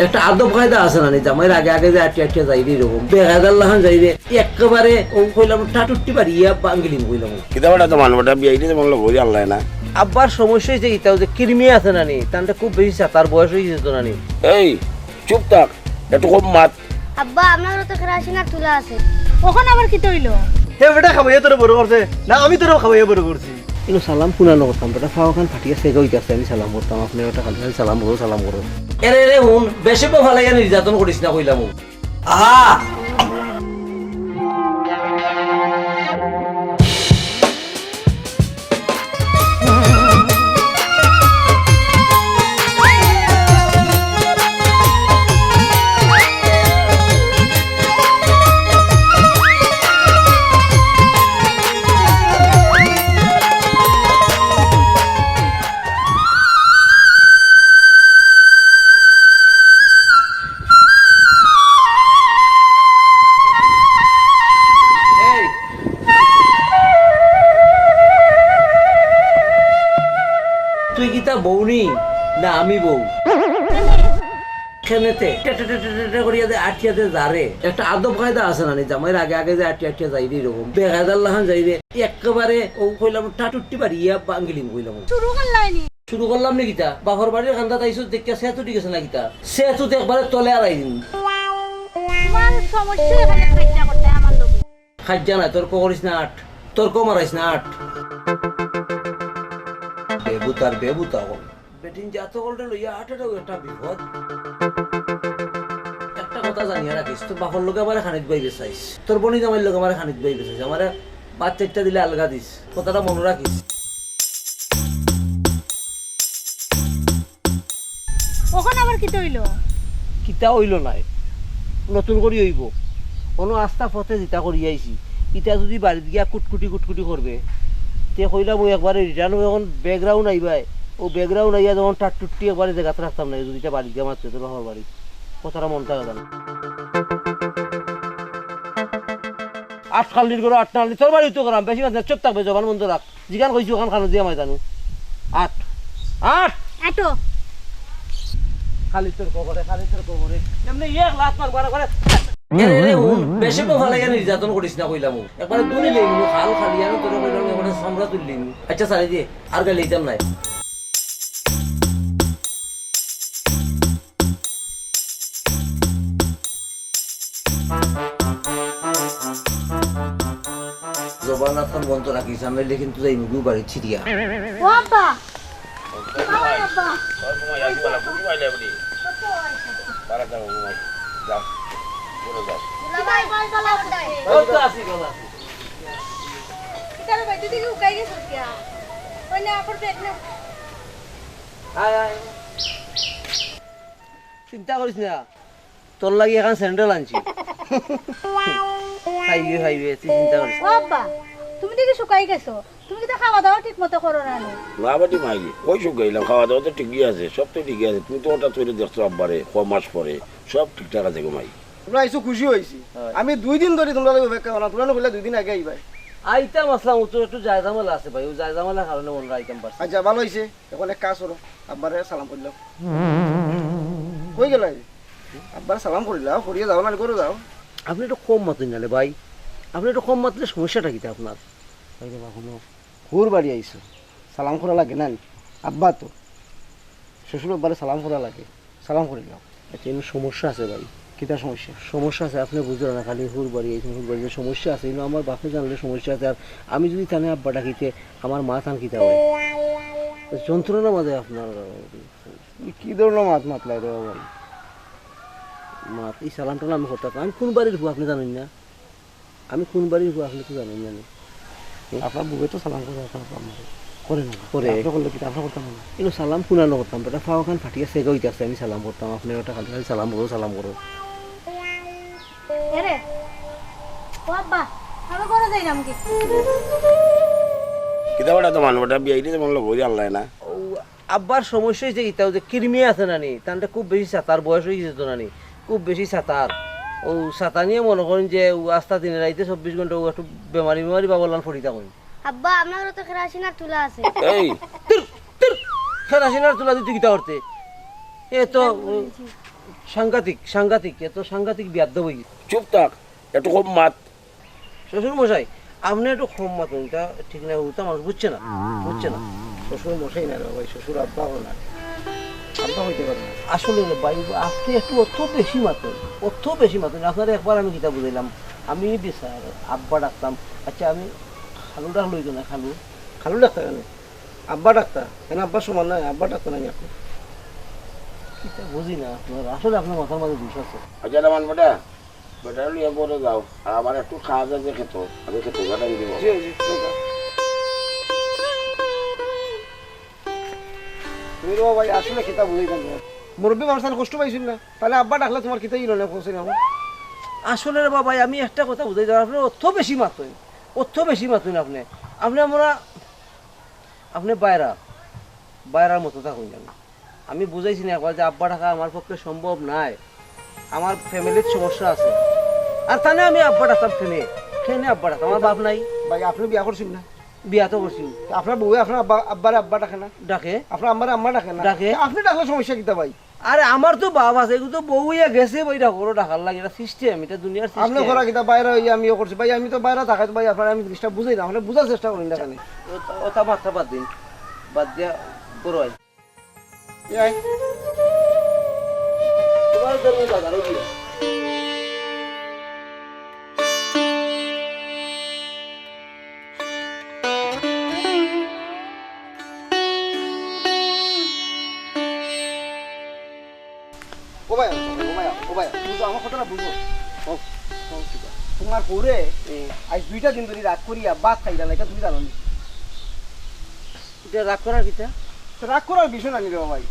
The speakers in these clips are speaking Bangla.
একটা আদব কায়দা আছে না জামাইয়ের আগে আগে যে আটিয়া যাই রে এরকম বেকায়দার লাহান যাই রে একেবারে ও কইলাম টাটুটি পারিয়া বাঙ্গিলিম কইলাম কিতাবটা তো মানবটা বিয়াইতে মনে বলি আল্লাহ না আব্বার সমস্যা হয়েছে ইতাও যে কৃমি আছে না নি তানটা খুব বেশি তার বয়স হয়ে যেত না নি এই চুপ থাক একটু কম মাত আব্বা আপনার তো কেরাসিনার তুলা আছে ওখানে আবার কি তৈলো হে বেটা খাবাইয়া তোরে বড় করছে না আমি তোরে খাবাইয়া বড় করছি কিন্তু সালাম পুনানো করতাম বেটা ফাওখান ফাটিয়া সেগা হইতাছে আমি সালাম করতাম আপনি ওটা খালি সালাম করো এরে রে হুন বেশি ফালাইয়া নির্যাতন করিস না কইলাম আহা তুই কি তা বউনি না আমি বউ খেনেতে করিয়া দে আটিয়াতে যারে একটা আদব কায়দা আছে না জামাইয়ের আগে আগে যে আটিয়া যাই রে এরকম বেকায়দার লাহান যাই রে একেবারে ও কইলাম টাটুটি পারিয়া বাঙ্গিলিম কইলাম শুরু করলাম নি গীতা বাপর বাড়ির খান্দা তাইছো দেখিয়া সেতু ঠিক আছে না গীতা সেতু একবারে তলে আর আইন খাজ্জা না তর্ক করিস না আট তর্ক মারাইস না আট বেবুতা হল বেটিন জাত করলে লইয়া আটাটাও একটা বিপদ একটা কথা জানিয়া রাখিস তোর বাপর লোকে আমার খানিত বাইবে চাইস তোর বনি জামাইর লোক আমার খানিত বাইবে চাইস আমার বাচ্চাটা দিলে আলগা দিস কথাটা মনে রাখিস ওখানে আবার কি তৈলো কিতা হইল নাই নতুন করি হইব কোনো আস্থা পথে যেটা করি আইছি ইটা যদি বাড়িতে গিয়া কুটকুটি করবে তে কইলাম ওই একবারে রিটার্ন এখন ব্যাকগ্রাউন্ড আইবাই ও ব্যাকগ্রাউন্ড আইয়া যখন টাটুটি একবারে জায়গাতে রাখতাম না যদি বাড়ি গিয়ে মারতে তোর বাবার বাড়ি কথাটা মন থাকে না আট খালির করে আট নালি তোর বাড়ি তো করাম বেশি চোখ থাকবে জবান বন্ধ রাখ জিগান কইছি ওখান খানো দিয়ে মাই জানো আট আট এটো খালি তোর কবরে এমনি এক লাখ মার করে বেশি ফালাইয়া নির্যাতন করিস না কইলাম একবারে দুনি লইম খাল খালি আমি তোর কইলাম একবারে সামরা তুললিম আচ্ছা সারি দিয়ে আর গালি লইতাম নাই জবান এখন বন্ধ রাখিস আমি কিন্তু যাই মুগু বাড়ি ছিড়িয়া ও আব্বা চিন্তা করিস না তোর লাগি এখন স্যান্ডেল আনছি খাইবে চিন্তা করিস ও আব্বা তুমি দেখি শুকাই গেছো তুমি কি খাওয়া দাওয়া ঠিক মতো করো না বাবাটি মাগি কই সব গেলাম খাওয়া দাওয়া তো ঠিকই আছে সব তো ঠিকই আছে তুই তো ওটা তৈরি দেখছো আব্বারে ক মাস পরে সব ঠিকঠাক আছে গো মাই তোমরা আইসো খুশি হয়েছি আমি 2 দিন ধরে তোমরা অপেক্ষা করা তোমরা বলে 2 দিন আগে আইবাই আইতাম আসলাম ও তো একটু জায়জামালা আছে ভাই ও জায়জামালার কারণে মনে আইতাম পারছি আচ্ছা ভালো হয়েছে এখন এক কাজ করো আব্বারে সালাম করলাম কই গেল আব্বারে সালাম করিলাম করিয়ে যাও না করে যাও আপনি একটু কম মাতুন নালে ভাই আপনি একটু কম মাতলে সমস্যাটা কিটা আপনার ভাই রে বাবু ঘুর বাড়ি আইসো সালাম করা লাগে না আব্বা তো শ্বশুর আব্বারে সালাম করা লাগে সালাম করিলাম আচ্ছা এমনি সমস্যা আছে ভাই কিতা সমস্যা সমস্যা আছে আপনি বুঝলেন না খালি হুর বাড়ি আইছেন হুর বাড়ি সমস্যা আছে কিন্তু আমার বাপে জানলে সমস্যা আছে আর আমি যদি তানে আব্বা ডাকিতে আমার মা থান কিতা হয় যন্ত্রণা মাঝে আপনার কি ধরনের মাত মাতলাই রে বাবা মা এই সালামটা আমি করতাম আমি কোন বাড়ির হু আপনি জানেন না আমি কোন বাড়ির হু আপনি তো জানেন না আপনার বুকে তো সালাম করে আপনার আমারে করে না করে আপনার করলে কি আপনার করতাম না কিন্তু সালাম পুনানো করতাম বেটা ফাওখান ফাটিয়া সেগা হইতাছে আমি সালাম করতাম আপনি ওটা খালি খালি সালাম করো এরে ও আব্বা আমি করে যাই নাম কি কিতাবটা তো মানবটা বিয়াইতে মনে বলি আল্লাহ না ও আব্বার সমস্যা হয়েছে ইতাও যে কৃমি আছে নানি তানটা খুব বেশি সাঁতার বয়স হয়ে যেত নানি খুব বেশি সাঁতার ও সাঁতার নিয়ে মনে করেন যে আস্তা দিনে রাইতে 24 ঘন্টা ও একটু বেমারি বাবলান ফরিতা করি আব্বা আপনার তো কেরাসিনার তুলা আছে এই খেলাসিনার তুলা দিতে কিতা করতে এ তো সাংঘাতিক সাংঘাতিক, এত সাংঘাতিক বিয়াদ্দ হয়ে গেছে। চুপ থাক, একটু কম মাত। শ্বশুর মশাই আপনি একটু কম মাতুন, এটা ঠিক না, ওটা মানুষ বুঝছে না, বুঝছে না। শ্বশুর মশাই না রে ভাই, শ্বশুর আব্বা হো না, আব্বা হইতে পারে না। আসলে রে ভাই আপনি একটু অত বেশি মাতুন, অত বেশি মাতুন। আপনার একবার আমি কিতা বুঝাইলাম, আমি বিচার আব্বা ডাকতাম। আচ্ছা আমি খালু ডাক লইত না, খালু খালু ডাক্তার কেন? আব্বা ডাক্তার কেন? আব্বা সমান নয়, আব্বা ডাক্তার নাই আপনি। কিতা বুঝি না আপনার, আসলে আপনার মাথার মাঝে দুষ আছে। আচ্ছা রামান বেটা, বেটা লিয়ে পরে যাও, আর আমার একটু খাওয়া যায় যে খেত, আমি খেত বেটা দিব। জি জি চলুন। তুমি তো ভাই আসলে কিতা বুঝাইতাম না, মুরব্বী মানুষ তাহলে কষ্ট পাইছিল না, তাহলে আব্বা ডাকলে তোমার কিতা ইলো না পৌঁছে না। আসলে রে বাবা আমি একটা কথা বুঝাই দেওয়ার, আপনি অত বেশি মাতুন, অত বেশি মাতুন। আপনি আপনি আমরা আপনি বাইরার মতো থাকুন জানি। আমি বুঝাইছি না একবার যে আব্বা টাকা আমার পক্ষে সম্ভব নাই, আমার ফ্যামিলির সমস্যা আছে। আর তাহলে আমি আব্বা ডাকতাম ট্রেনে আব্বা ডাকতাম। আমার বাপ নাই, ভাই আপনি বিয়া করছেন না, বিয়া তো করছি, আপনার বউ আপনার আব্বা আব্বারে আব্বা ডাকে না, ডাকে। আপনার আম্মারে আম্মা ডাকে না, ডাকে। আপনি ডাকলে সমস্যা কিতা ভাই? আরে আমার তো বাপ আছে, এগুলো তো বউ ইয়া গেছে বই ডাকো ডাকার লাগে, এটা সিস্টেম, এটা দুনিয়ার আপনি সিস্টেম। করা কিতা বাইরে হইয়া আমিও করছি ভাই, আমি তো বাইরে থাকাই ভাই, আপনার আমি জিনিসটা বুঝাই না, আপনি বুঝার চেষ্টা করেন না কেন? ওটা মাত্রা বাদ দিন, বাদ দিয়া বড় হয় এই তোমার জন্য বাজারও দিয়া। ও ভাই ও ভাই বুঝো আমার কথাটা বুঝো। ও, ও, কিবা। তোমার পরে এই, আজ 2টা দিন ধরে রাগ করিয়া ভাত খাইলা না, এটা তুমি জানো না? এটা রাগ করার কিতা? তো রাগ করার বিষয় না রে ভাই,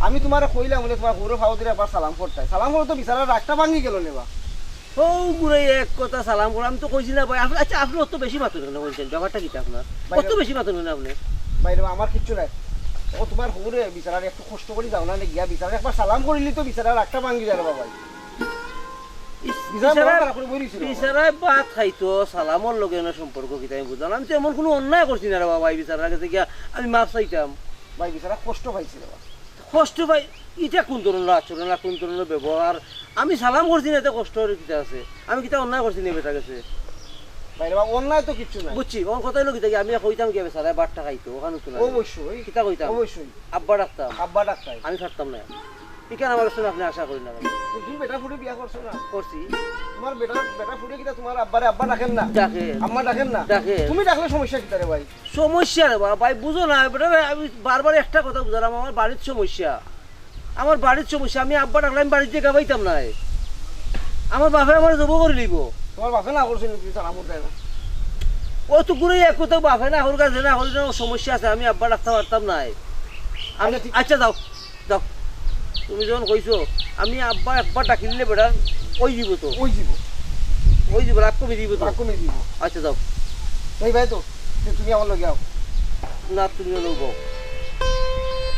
আমি তোমার কইলাম বলে তোমার পুরো ফাও দিলে আবার সালাম করতাই, সালাম করে তো বিচারা রাগটা ভাঙি গেল নেবা। ও বুড়ে এক কথা সালাম করে, আমি তো কইছি না ভাই। আচ্ছা আপনি অত বেশি মাতুন কেন বলছেন, ব্যাপারটা কিতা আপনার? অত বেশি মাতুন কেন আপনি? বাইরে আমার কিচ্ছু নাই, ও তোমার হুরে বিচারার একটু কষ্ট করে যাও না গিয়া বিচারা একবার সালাম করিলি তো বিচারা রাগটা ভাঙি যায় বাবা। বিচারায় ভাত খাইতো, সালামর লগে না সম্পর্ক কিতা আমি বুঝলাম। আমি তো এমন কোনো অন্যায় করছি না রে বাবা, এই বিচারার কাছে গিয়া আমি মাপ চাইতাম। ভাই বিচারা কষ্ট পাইছিল বাবা, কষ্ট ভাই এটা কোন ধরনের আচরণ আর কোন ধরনের ব্যবহার? আমি সালাম করছি না, এতে কষ্ট কিতা আছে? আমি কিতা অন্যায় করছি না বেটার কাছে? বাইরে বাবা অন্যায় তো কিচ্ছু নাই। বুঝছি ওর কথাই লোক কি আমি কইতাম কি বেচারায় বাটটা খাইতো, ওখানে তো না। অবশ্যই কিতা কইতাম? অবশ্যই আব্বা ডাকতাম, আব্বা ডাক্তার। আমি ছাড়তাম না। এখানে আমার কাছে আপনি আশা করি না। তুমি বেটা ফুটে বিয়া করছো না, করছি, তোমার বেটা ফুটে কিটা তোমার আব্বারে আব্বা ডাকেন না, ডাকে আম্মা ডাকেন না, ডাকে। তুমি ডাকলে সমস্যা কিটা রে ভাই? সমস্যা রে বাবা ভাই, বুঝো না বেটা, আমি বারবার একটা কথা বুঝালাম, আমার বাড়ির সমস্যা, আমার বাড়ির সমস্যা। আমি আব্বা ডাকলে আমি বাড়িতে গাবাইতাম না, আমার বাপে আমার জব করে নিব। তোমার বাপে না করছে নাকি সালাম করতে না? ও তো ঘুরে এক কথা বাপে না হল কাছে না হল সমস্যা আছে, আমি আব্বা ডাকতে পারতাম না। আমি আচ্ছা যাও যাও, তুমি যখন কইছো আমি আব্বা একবার ডাকি দিলে বেটা ওই দিব তো, ওই দিব রাগ কমে দিব তো। কমে দিব। আচ্ছা যাও। এই ভাই তো তুমি আমার লগে আও না তুমিও লোক।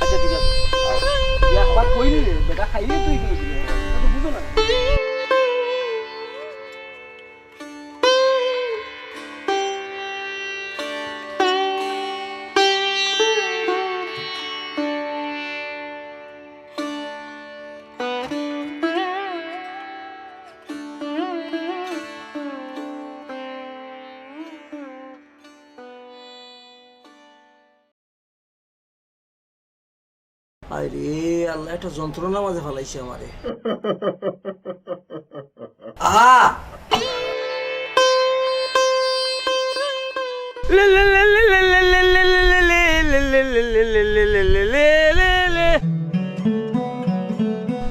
আচ্ছা ঠিক আছে, একবার কইলি বেটা খাইলি তুই কিনে দিলি, তো বুঝো না। আরে আল্লাহ একটা যন্ত্রণা মাঝে ফেলাইছে আমারে। আহা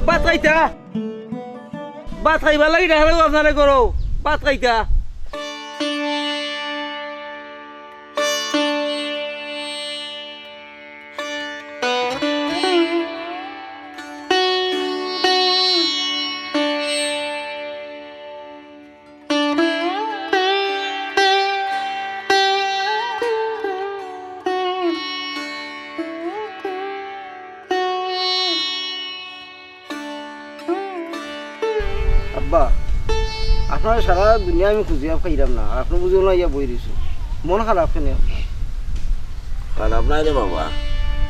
ভাত খাইতা, ভাত খাইবার লাগি দেখা আপনারে করো, ভাত খাইতা। আব্বা আপনার সারা দুনিয়া আমি খুঁজিয়া খাইলাম না, আর আপনি বুঝো না ইয়া বই দিছো, মন খারাপ কেন আপনার? খারাপ নাই রে বাবা,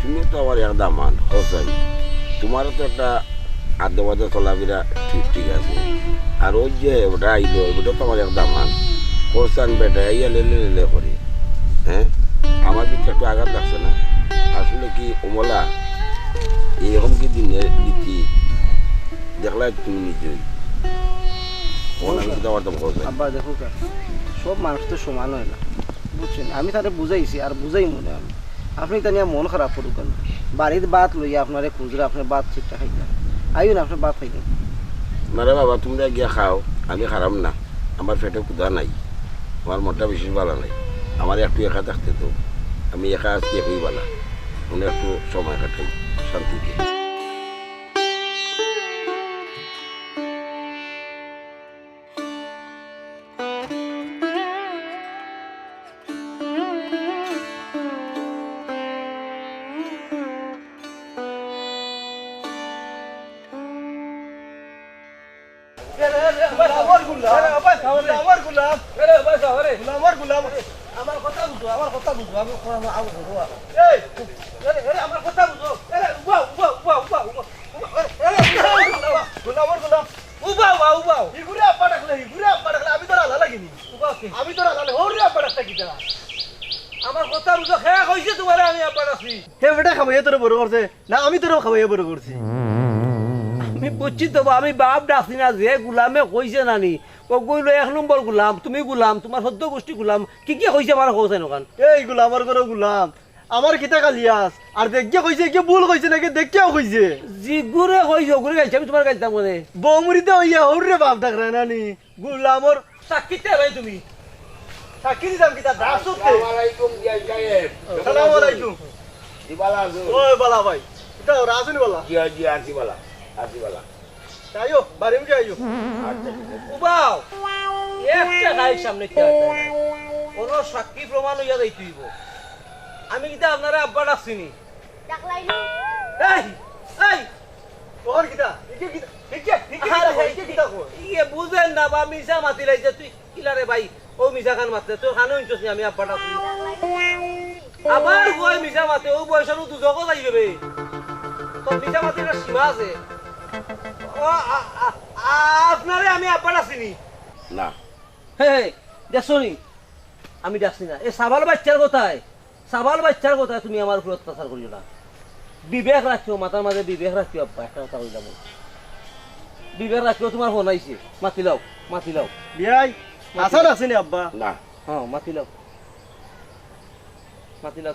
তুমি তো আমার একদম মান হসাই, তোমারও তো একটা আদ্য বাদে চলাফেরা ঠিক ঠিক আছে আর ওই যে ওটা আইলো ওটা তো আমার একদম কোরসান বেটা ইয়া লেলে লেলে করে হ্যাঁ আমার দিকে একটু আঘাত লাগছে না আসলে কি ওমলা এরকম কি দিনের রীতি দেখলাই তুমি নিজেই ওমলা আমি তো আমার তো বলছি আব্বা দেখো কা, সব মানুষ তো সমান হয় না বুঝছেন, আমি তারে বুঝাইছি আর বুঝাই মনে আমি আপনি তা নিয়ে মন খারাপ করুক কেন, বাড়ির বাত লইয়া আপনারে খুঁজলে আপনার বাত ঠিকঠাক খাইতেন, আইন আপনার বাত খাইতেন। না রে বাবা তোমরা গিয়া খাও আমি খারাপ না আমার পেটে ক্ষুধা নাই আমার মনটা বিশেষ ভালো নাই আমার একটু একা থাকতে তো আমি একা আজকে একই বালা মনে একটু সময় কাটাই শান্তিতে আমার কথা বুঝো আমার কথা বুঝো আমি আমার কথা বুঝো আমার কথা বুঝো খেয়া কইছে তোমার আমি আব্বা আছি হে বেটা খাবাইয়া তোরে বড় করছে না আমি তোরে খাবাইয়া বড় করছি। আমি বুঝছি তো আমি বাপ ডাকছি না যে গুলামে কইছে নানি ও কইলো 1 নম্বর গুলাম তুমি গুলাম তোমার সদ্য গোষ্ঠী গুলাম কি কি কইছে আমার কইছে নকান এই গুলাম আর করে গুলাম আমার কিতা কালিয়াস আর দেখিয়া কইছে কি ভুল কইছে নাকি দেখিয়াও কইছে জিগুরে কইছে গুরে গাইছে আমি তোমার গাইতাম মনে বৌমুরিতে হইয়া হৌরে বাপ ডাকরা নানি গুলামর সাক্ষীতে ভাই তুমি সাক্ষী দিতাম কিতা দাস উঠতে। আসসালামু আলাইকুম। ওই বালা ভাই এটা রাজুনি বালা আইও বাড়ি মুখে আইও। উবাও একটা গাড়ির সামনে কি আছে কোন সাক্ষী প্রমাণ হইয়া যাই তুইব আমি কিতা আপনারা আব্বা ডাকছিনি ডাকলাইনি এই এই তোর কিতা ইকে কিতা ইকে কিতা কই ইয়ে বুঝেন না বা মিশা মাতি লাইছে তুই কিলারে ভাই ও মিশা খান মারতে তোর খানো ইঞ্চস আমি আব্বা ডাকছি আবার কই মিশা মাতে ও বয়সের দুজক যাইবে বে তোর মিশা মাতির সীমা আছে ও আপনারে আমি আব্বা ডাকছিনি না হে দেখছনি আমি ডাকছি না এ সাবাল বাচ্চার কথায় সাবাল বাচ্চার কথায় তুমি আমার উপর অত্যাচার করিও না বিবেক রাখিও মাথার মাঝে বিবেক রাখিও আব্বা একটা কথা কইলাম বিবেক রাখিও তোমার ফোন আইছে মাতি লাও বিয়াই আসার আসেনি আব্বা না হ্যাঁ মাতি লাও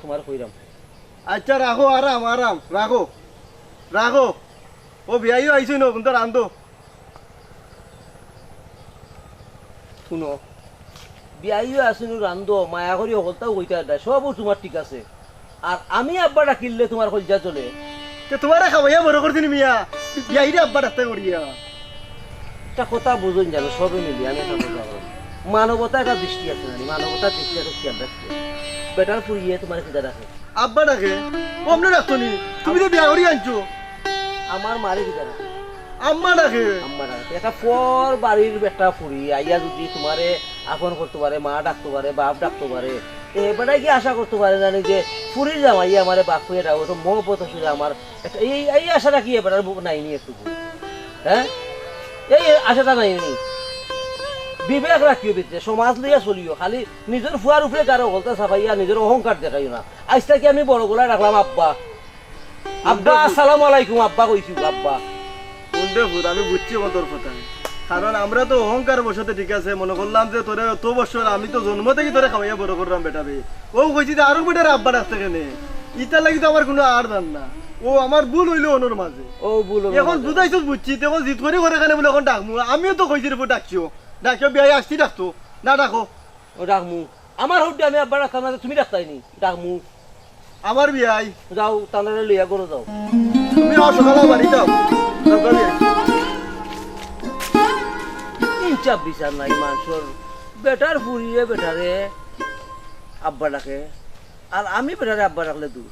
তোমার কইরাম আচ্ছা রাখো আরাম আরাম রাখো রাখো ও বিয়াইও আইছো ন কিন্তু রান্ধো শুনো বিয়াইও আসুন রান্ধো মায়া করি অকলতাও কইতে দেয় সবও তোমার ঠিক আছে আর আমি আব্বা ডাকিলে তোমার কলজা চলে তে তোমারে খাবাইয়া বড় করছিনি মিয়া বিয়াইরে আব্বা ডাকতে করিয়া একটা কথা বুঝুন যাবে সবে মিলি আমি একটা কথা বলবো মানবতা একটা দৃষ্টি আছে জানি মানবতার দৃষ্টি একটা খেয়াল রাখতে বেটার পুরিয়ে তোমার কিনা রাখে আব্বা ডাকে অমনে ডাকতো নি তুমি তো বিয়া করি আনছো আমার মারি কিনা রাখে আম্মা ডাকে আমার একটা পর বাড়ির বেটা ফুরি আইয়া যদি তোমারে আপন করতে পারে মা ডাকতে পারে বাপ ডাকতে পারে এবারে কি আশা করতে পারে জানি যে ফুরির জামাই আমার বাপ হয়ে ডাকো তো মহব্বত আসলে আমার এই এই আশাটা কি এবার নাইনি একটু হ্যাঁ এই আশাটা নাইনি বিবেক রাখিও বেঁচে সমাজ লইয়া চলিও খালি নিজের ফুয়ার উপরে কারো গলতা সাফাইয়া নিজের অহংকার দেখাইও না আজ থেকে আমি বড় গোলা রাখলাম আব্বা আব্বা আসসালামু আলাইকুম আব্বা কইছি আব্বা কোনটা ভূত আমি বুঝছি তোর কথা কারণ আমরা তো অহংকার বসতে ঠিক আছে মনে করলাম যে তোরে তো বছর আমি তো জন্ম থেকে তোরে খাওয়াইয়া বড় করলাম বেটা বে ও কইছি যে আরো বেটার আব্বা ডাকতে কেনে ইটা লাগি তো আমার কোনো আর দান না ও আমার ভুল হইলো ওনোর মাঝে ও বলো এখন বুঝাইছো বুঝছি তখন জিত করে করে কেন বলে এখন ডাকমু আমিও তো কইছি রে ডাকছিও ডাকিও বিয়াই আসছি ডাকতো না ডাকো ও ডাকমু আমার হুড্ডে আমি আব্বা ডাকতাম না তুমি ডাকতাইনি ডাকমু আমার বিয়াই যাও তানারে লইয়া করো যাও তুমি সকালে বাড়ি যাও সকালে ইনচাপ বিচার নাই মানুষের বেটার ফুরিয়ে বেটারে আব্বা ডাকে আর আমি বেটারে আব্বা ডাকলে দূর